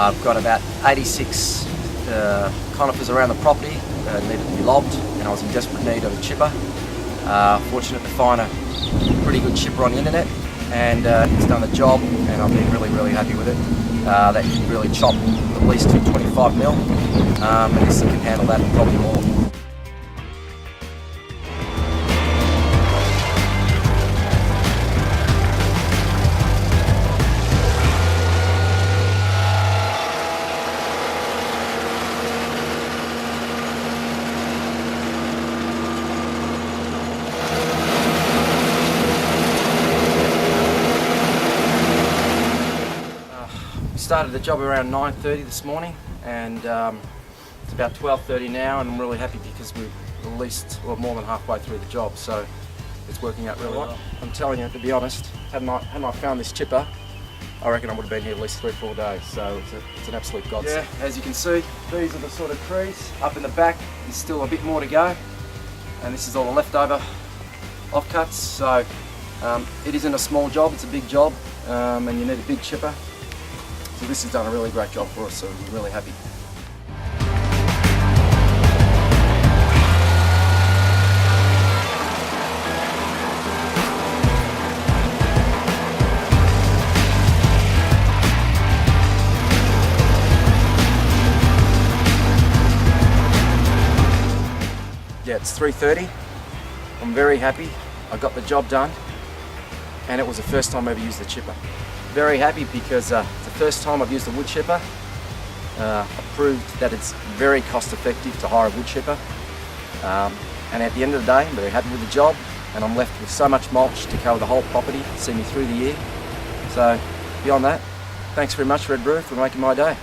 I've got about 86 conifers around the property that needed to be lobbed, and I was in desperate need of a chipper. Fortunate to find a pretty good chipper on the internet, and it's done the job, and I've been really happy with it. That can really chop at least to 25mm, and this thing can handle that and probably more. Started the job around 9:30 this morning, and it's about 12:30 now, and I'm really happy because we're at least more than halfway through the job, so it's working out really well. I'm telling you, to be honest, hadn't I found this chipper, I reckon I would have been here at least 3 or 4 days, so it's an absolute godsend. Yeah, as you can see, these are the sort of trees. Up in the back there's still a bit more to go, and this is all the leftover offcuts, so it isn't a small job, it's a big job, and you need a big chipper. So this has done a really great job for us, so we're really happy. Yeah, it's 3:30. I'm very happy. I got the job done, and it was the first time I ever used the chipper. Very happy because it's the first time I've used a wood chipper. I proved that it's very cost effective to hire a wood chipper, and at the end of the day I'm very happy with the job, and I'm left with so much mulch to cover the whole property, see me through the year. So beyond that, thanks very much Red Brew for making my day.